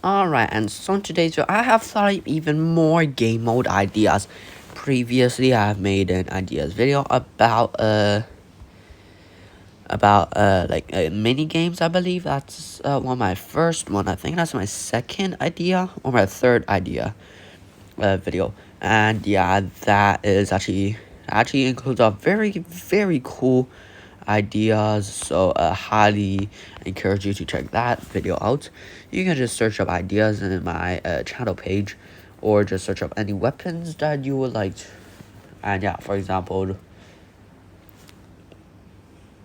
Alright, and so in today's video, I have thought of even more game mode ideas. Previously, I have made an ideas video about mini games. I believe that's one of my first one. I think that's my second idea or my third idea video. And yeah, that is actually includes a very cool ideas, so highly encourage you to check that video out. You can just search up ideas in my channel page, or just search up any weapons that you would like and yeah, for example,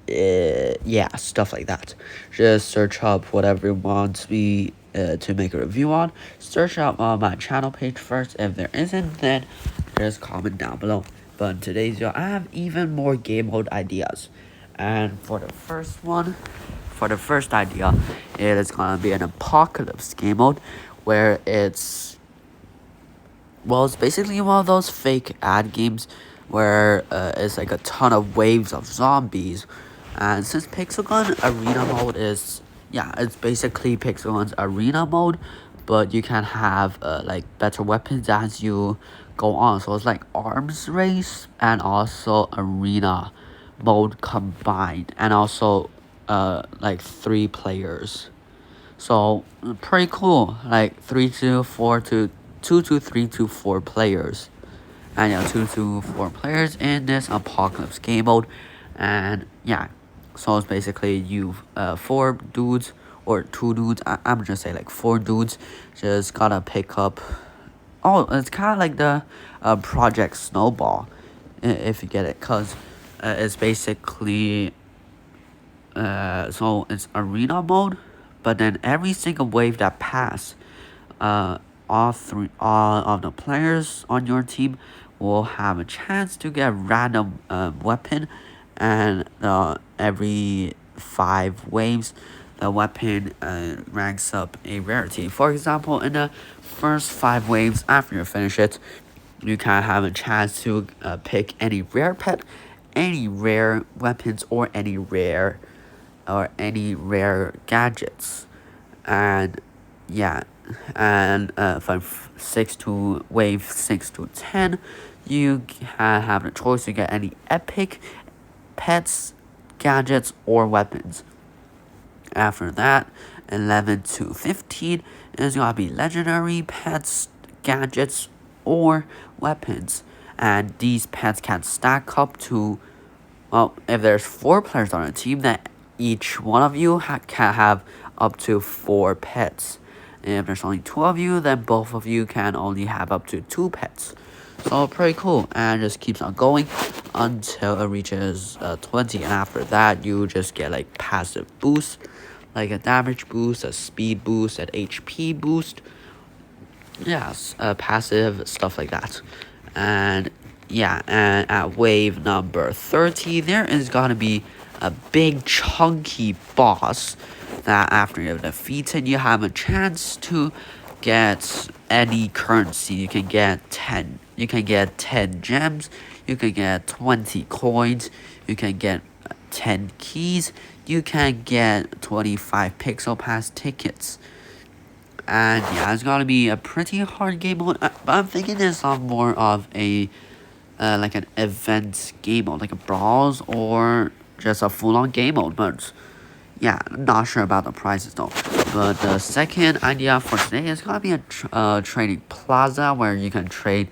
yeah, stuff like that. Just search up whatever you want me to make a review on. Search up on my channel page first. If there isn't, then just comment down below. But in today's video, I have even more game mode ideas. And for the first idea, it is gonna be an apocalypse game mode, where it's basically one of those fake ad games where it's like a ton of waves of zombies. And since Pixelgun Arena mode it's basically Pixelgun's Arena mode, but you can have like better weapons as you go on. So it's like arms race and also Arena mode combined, and also like 3 players. So pretty cool, like 3 to 4 to 2 to 3 to 4 players, and yeah, 2 to 4 players in this apocalypse game mode. And yeah, so it's basically you 4 dudes or 2 dudes. I'm just say like 4 dudes just gotta pick up. Oh, it's kind of like the Project Snowball, if you get it, cause it's basically so it's arena mode, but then every single wave that pass, all of the players on your team will have a chance to get a random weapon, and every 5 waves, the weapon ranks up a rarity. For example, in the first 5 waves, after you finish it, you can have a chance to pick any rare pet, any rare weapons, or any rare gadgets. And yeah, and from wave 6 to 10, you can have the choice to get any epic pets, gadgets, or weapons. After that, 11 to 15 is gonna be legendary pets, gadgets, or weapons. And these pets can stack up to, well, if there's 4 players on a team, then each one of you can have up to 4 pets. And if there's only 2 of you, then both of you can only have up to 2 pets. So pretty cool, and it just keeps on going until it reaches 20. And after that, you just get like passive boosts, like a damage boost, a speed boost, an HP boost. Yes, passive stuff like that. And yeah, and at wave number 30, there is gonna be a big chunky boss that after you defeat it, you have a chance to get any currency. You can get 10 gems, you can get 20 coins, you can get 10 keys, you can get 25 pixel pass tickets. And yeah, it's gonna be a pretty hard game mode, but I'm thinking it's more of a like an event game mode, like a brawls, or just a full-on game mode. But yeah, I'm not sure about the prices though. But the second idea for today is gonna be a trading plaza, where you can trade.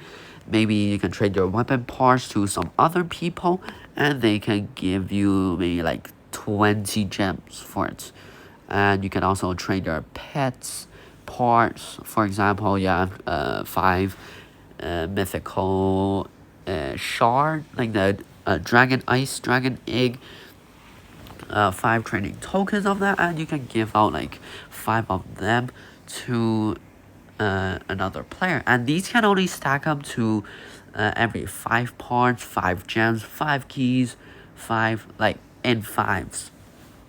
Maybe you can trade your weapon parts to some other people, and they can give you maybe like 20 gems for it. And you can also trade your pets parts. For example, you have 5 mythical shard, like the dragon egg, 5 training tokens of that, and you can give out like 5 of them to another player. And these can only stack up to every 5 parts, 5 gems, 5 keys, 5 like in 5s.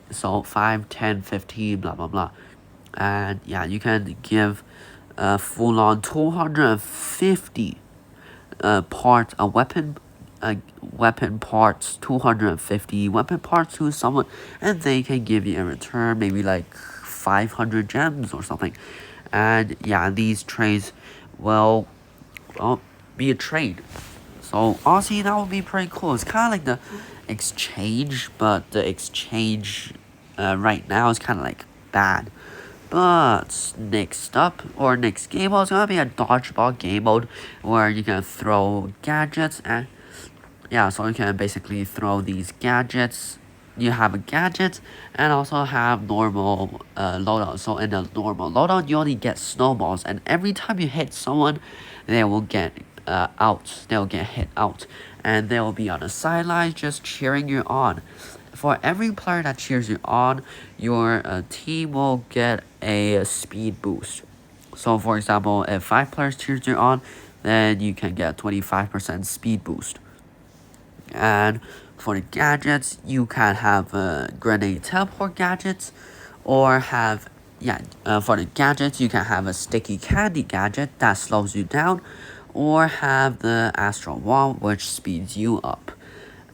So 5, 10, 15, blah blah blah. And yeah, you can give full on 250 parts a weapon parts, 250 weapon parts to someone, and they can give you in return maybe like 500 gems or something. And yeah, these trades will be a trade. So honestly, that would be pretty cool. It's kind of like the exchange, but the exchange right now is kind of like bad. But next up, or next game mode, is gonna be a dodgeball game mode where you can throw gadgets and yeah, so you can basically throw these gadgets. You have a gadget and also have normal loadout. So in the normal loadout, you only get snowballs, and every time you hit someone, they will get out. They'll get hit out, and they will be on the sideline just cheering you on. For every player that cheers you on, your team will get a speed boost. So for example, if 5 players cheers you on, then you can get 25% speed boost. And for the gadgets, you can have grenade teleport gadgets, or have for the gadgets you can have a sticky candy gadget that slows you down, or have the astral wall which speeds you up.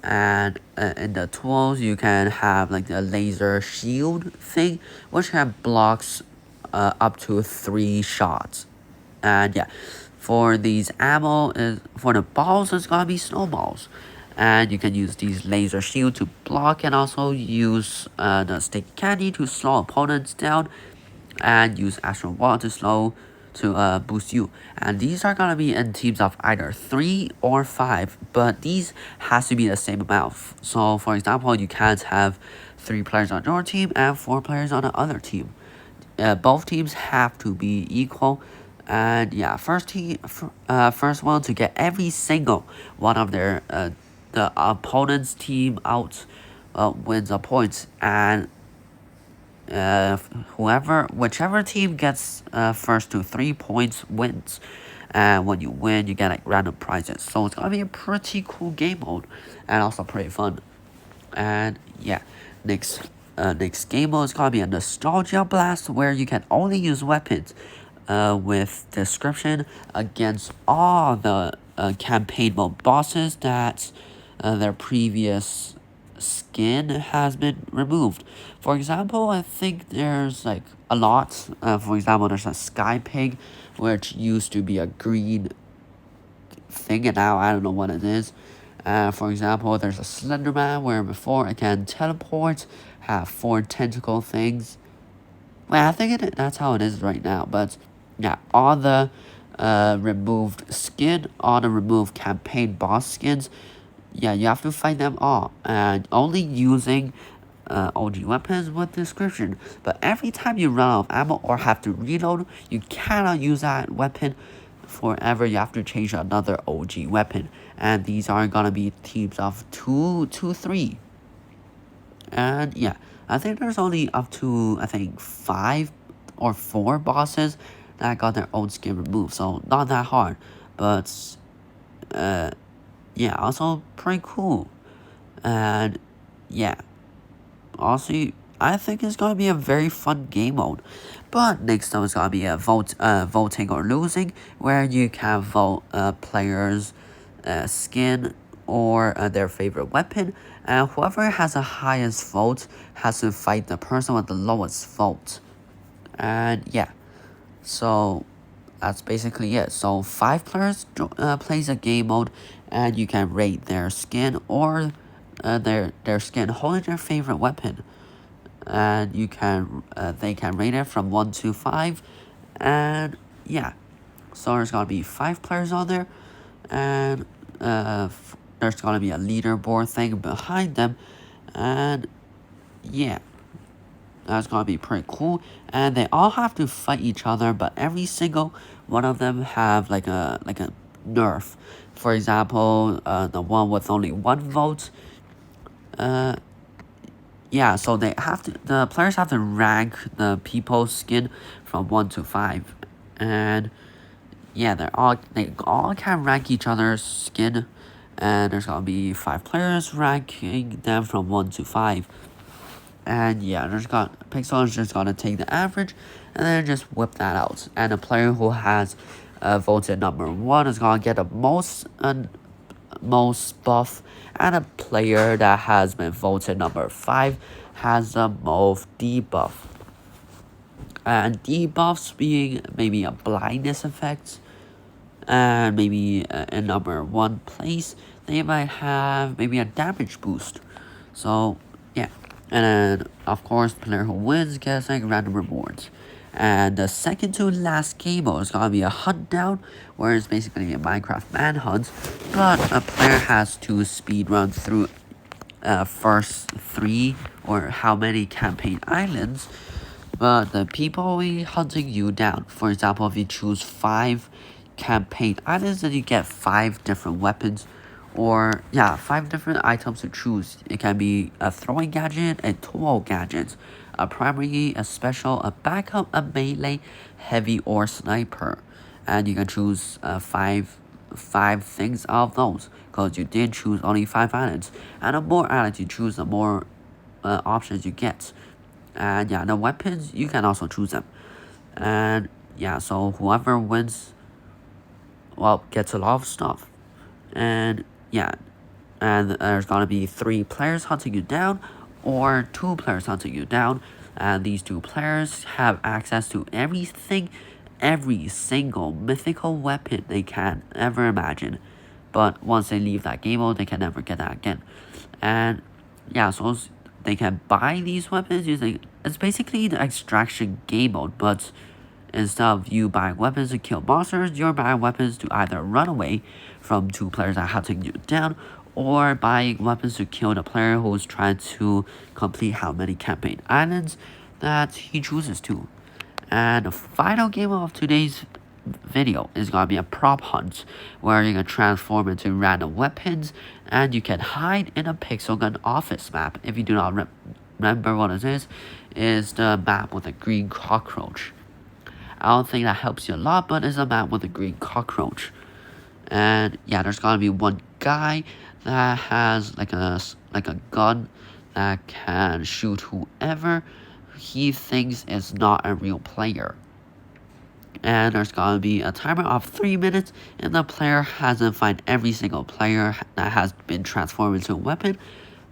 And in the tools you can have like the laser shield thing which can blocks up to 3 shots. And yeah, for these ammo is for the balls, it's gonna be snowballs, and you can use these laser shield to block, and also use the sticky candy to slow opponents down, and use astral wall to boost you. And these are gonna be in teams of either 3 or 5, but these has to be the same amount. So for example, you can't have 3 players on your team and 4 players on the other team. Both teams have to be equal. And yeah, first one to get every single one of the opponent's team out wins a point. And whichever team gets first to 3 points wins. And when you win, you get like random prizes. So it's gonna be a pretty cool game mode, and also pretty fun. And yeah, next game mode is gonna be a nostalgia blast where you can only use weapons with description against all the campaign mode bosses that their previous skin has been removed. For example, I think there's like a lot. For example, there's a sky pig, which used to be a green thing, and now I don't know what it is. For example, there's a Slenderman where before it can teleport, have 4 tentacle things. Well, I think that's how it is right now. But yeah, all the removed skin, all the removed campaign boss skins, yeah, you have to fight them all, and only using OG weapons with description. But every time you run out of ammo or have to reload, you cannot use that weapon forever. You have to change another OG weapon, and these are gonna be teams of 3. And yeah, I think there's only up to 5 or 4 bosses that got their own skin removed, so not that hard. But yeah, also pretty cool. And yeah, honestly, I think it's gonna be a very fun game mode. But next up is gonna be a voting or losing, where you can vote players' skin or their favorite weapon, and whoever has the highest vote has to fight the person with the lowest vote. And yeah, so that's basically it. So 5 players plays a game mode, and you can rate their skin or their skin holding their favorite weapon, and they can rate it from 1 to 5. And yeah, so there's gonna be 5 players on there, and there's gonna be a leaderboard thing behind them, and yeah, that's gonna be pretty cool. And they all have to fight each other, but every single one of them have like a nerf. For example, the one with only 1 vote, yeah, so the players have to rank the people's skin from 1 to 5, and yeah, they all can rank each other's skin, and there's gonna be 5 players ranking them from 1 to 5. And yeah, Pixel is just gonna take the average and then just whip that out. And the player who has voted number 1 is gonna get the most buff, and a player that has been voted number 5 has the most debuff. And debuffs being maybe a blindness effect, and maybe in number one place, they might have maybe a damage boost. So, yeah. And then, of course, the player who wins gets like random rewards. And the second to last game mode is gonna be a hunt down, where it's basically a Minecraft manhunt, but a player has to speed run through first 3 or how many campaign islands, but the people will be hunting you down. For example, if you choose 5 campaign islands, then you get 5 different weapons, or yeah, 5 different items to choose. It can be a throwing gadget, a tool gadget, a primary, a special, a backup, a melee, heavy, or sniper. And you can choose 5 things out of those, because you did choose only 5 islands. And the more islands you choose, the more options you get. And yeah, the weapons, you can also choose them. And yeah, so whoever wins, well, gets a lot of stuff. And yeah, and there's gonna be 3 players hunting you down, or 2 players hunting you down. And these 2 players have access to everything, every single mythical weapon they can ever imagine. But once they leave that game mode, they can never get that again. And yeah, so they can buy these weapons using, it's basically the extraction game mode, but instead of you buying weapons to kill monsters, you're buying weapons to either run away from 2 players that are hunting you down, or buying weapons to kill the player who's trying to complete how many campaign islands that he chooses to. And the final game of today's video is gonna be a prop hunt, where you can transform into random weapons, and you can hide in a pixel gun office map. If you do not remember what it is the map with a green cockroach. I don't think that helps you a lot, but it's a map with a green cockroach. And yeah, there's gonna be one guy that has like a gun that can shoot whoever he thinks is not a real player. And there's gonna be a timer of 3 minutes, and the player hasn't find every single player that has been transformed into a weapon,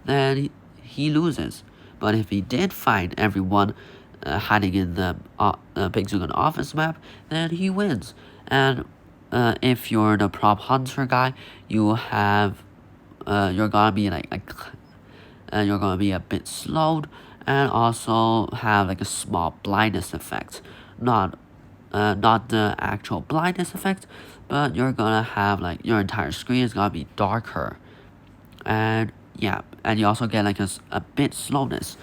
then he loses. But if he did find everyone hiding in the Pixel office map, then he wins. And if you're the prop hunter guy, you have you're gonna be you're gonna be a bit slowed, and also have like a small blindness effect. Not the actual blindness effect, but you're gonna have like your entire screen is gonna be darker. And yeah, and you also get like a bit slowness.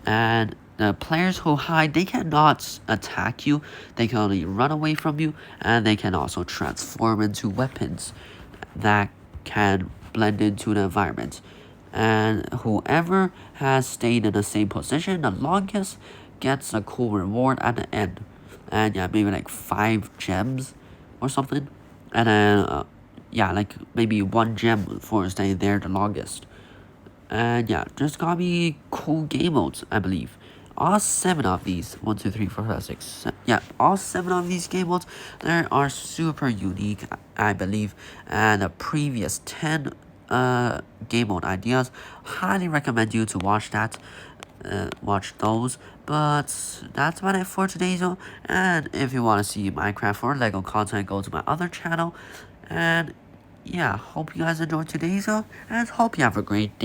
And the players who hide, they cannot attack you, they can only run away from you, and they can also transform into weapons that can blend into the environment. And whoever has stayed in the same position the longest gets a cool reward at the end. And yeah, maybe like 5 gems or something. And then yeah, like maybe 1 gem for staying there the longest. And yeah, there's gonna be cool game modes, I believe. All 7 of these, 1, 2, 3, 4, 5, 6, 7, yeah, all 7 of these game modes, they are super unique, I believe. And the previous 10 game mode ideas, highly recommend you to watch that. Watch those. But that's about it for today's video. And if you want to see Minecraft or Lego content, go to my other channel. And yeah, hope you guys enjoyed today's video, and hope you have a great day.